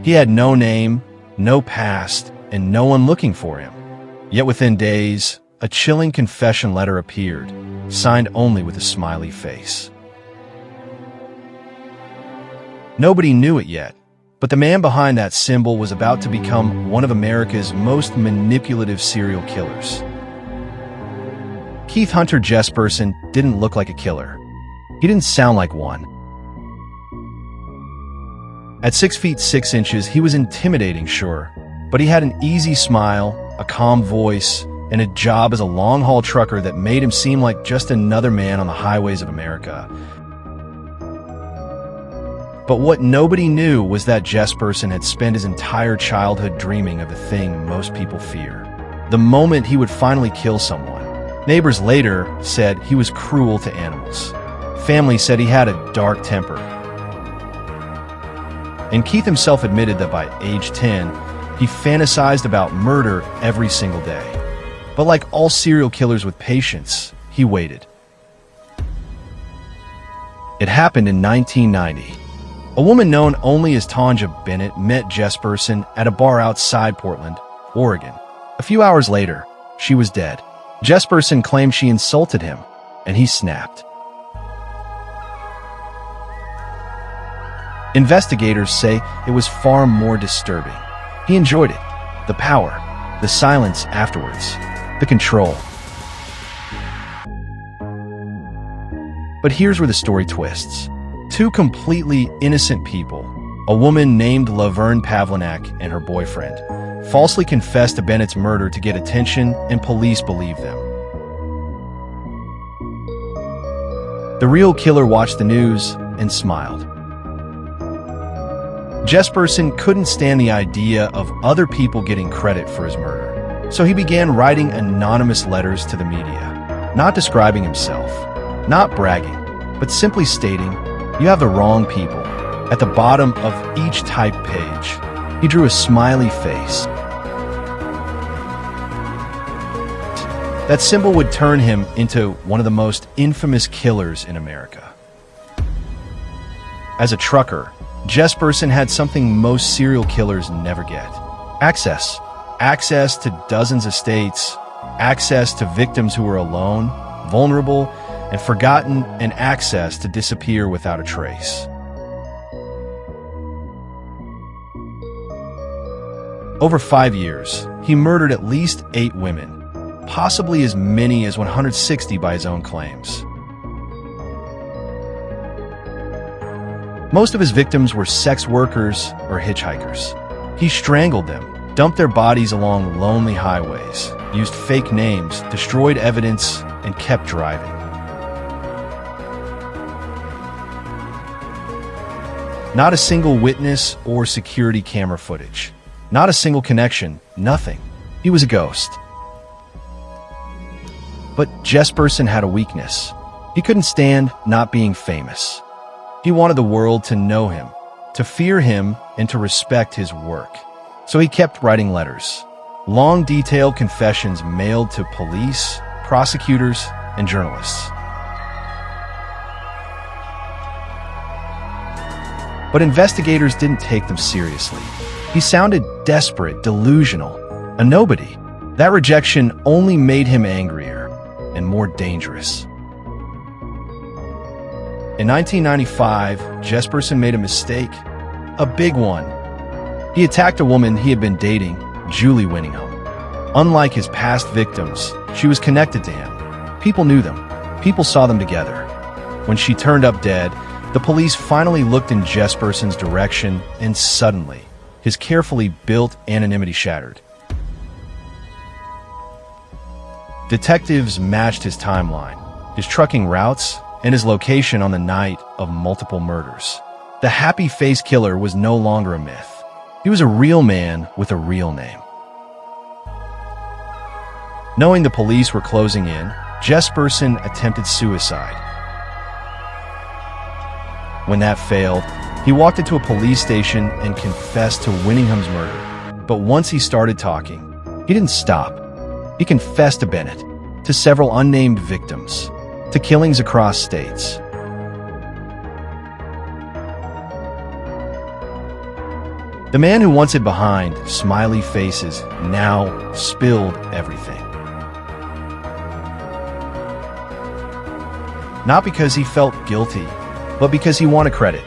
He had no name, no past, and no one looking for him. Yet within days, a chilling confession letter appeared, signed only with a smiley face. Nobody knew it yet, but the man behind that symbol was about to become one of America's most manipulative serial killers. Keith Hunter Jesperson didn't look like a killer. He didn't sound like one. At 6 feet 6 inches, he was intimidating, sure, but he had an easy smile, a calm voice, and a job as a long-haul trucker that made him seem like just another man on the highways of America. But what nobody knew was that Jesperson had spent his entire childhood dreaming of the thing most people fear: the moment he would finally kill someone. Neighbors later said he was cruel to animals. Family said he had a dark temper. And Keith himself admitted that by age 10, he fantasized about murder every single day. But like all serial killers with patience, he waited. It happened in 1990. A woman known only as Tanja Bennett met Jesperson at a bar outside Portland, Oregon. A few hours later, she was dead. Jesperson claimed she insulted him, and he snapped. Investigators say it was far more disturbing. He enjoyed it. The power, the silence afterwards, the control. But here's where the story twists. Two completely innocent people, a woman named Laverne Pavlinac and her boyfriend, falsely confessed to Bennett's murder to get attention, and police believed them. The real killer watched the news and smiled. Jesperson couldn't stand the idea of other people getting credit for his murder, so he began writing anonymous letters to the media, not describing himself, not bragging, but simply stating, "You have the wrong people." At the bottom of each typed page, he drew a smiley face. That symbol would turn him into one of the most infamous killers in America. As a trucker, Jesperson had something most serial killers never get: access. Access to dozens of states, access to victims who were alone, vulnerable, and forgotten, and access to disappear without a trace. Over 5 years, he murdered at least 8 women, possibly as many as 160 by his own claims. Most of his victims were sex workers or hitchhikers. He strangled them, dumped their bodies along lonely highways, used fake names, destroyed evidence, and kept driving. Not a single witness or security camera footage. Not a single connection, nothing. He was a ghost. But Jesperson had a weakness. He couldn't stand not being famous. He wanted the world to know him, to fear him, and to respect his work. So he kept writing letters. Long, detailed confessions mailed to police, prosecutors, and journalists. But investigators didn't take them seriously. He sounded desperate, delusional, a nobody. That rejection only made him angrier and more dangerous. In 1995, Jesperson made a mistake, a big one. He attacked a woman he had been dating, Julie Winningham. Unlike his past victims, she was connected to him. People knew them. People saw them together. When she turned up dead, the police finally looked in Jesperson's direction, and suddenly, his carefully built anonymity shattered. Detectives matched his timeline, his trucking routes, and his location on the night of multiple murders. The happy-faced killer was no longer a myth. He was a real man with a real name. Knowing the police were closing in, Jesperson attempted suicide. When that failed, he walked into a police station and confessed to Winningham's murder. But once he started talking, he didn't stop. He confessed to Bennett, to several unnamed victims, to killings across states. 'Cause The man who once hid behind smiley faces now spilled everything. Not because he felt guilty, but because he wanted credit.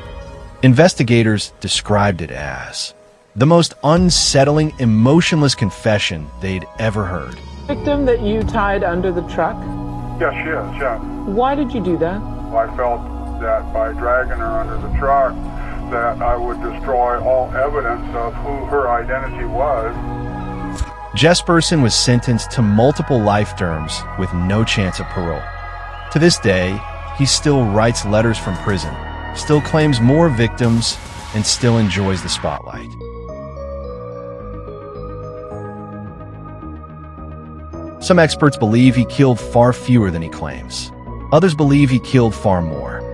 Investigators described it as the most unsettling, emotionless confession they'd ever heard. Victim that you tied under the truck? Yes, she is, yeah. Why did you do that? I felt that by dragging her under the truck, that I would destroy all evidence of who her identity was. Jesperson was sentenced to multiple life terms with no chance of parole. To this day, he still writes letters from prison, still claims more victims, and still enjoys the spotlight. Some experts believe he killed far fewer than he claims. Others believe he killed far more.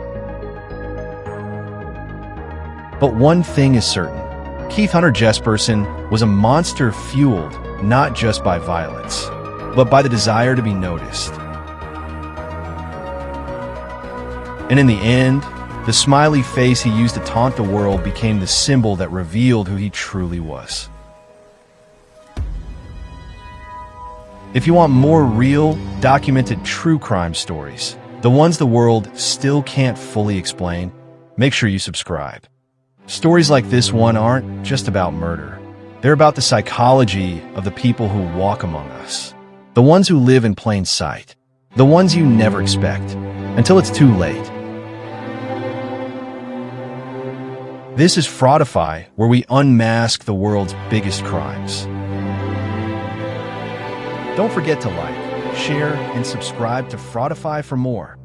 But one thing is certain. Hunter Jesperson was a monster fueled not just by violence, but by the desire to be noticed. And in the end, the smiley face he used to taunt the world became the symbol that revealed who he truly was. If you want more real, documented true crime stories, the ones the world still can't fully explain, make sure you subscribe. Stories like this one aren't just about murder. They're about the psychology of the people who walk among us. The ones who live in plain sight. The ones you never expect, until it's too late. This is Fraudify, where we unmask the world's biggest crimes. Don't forget to like, share, and subscribe to Fraudify for more.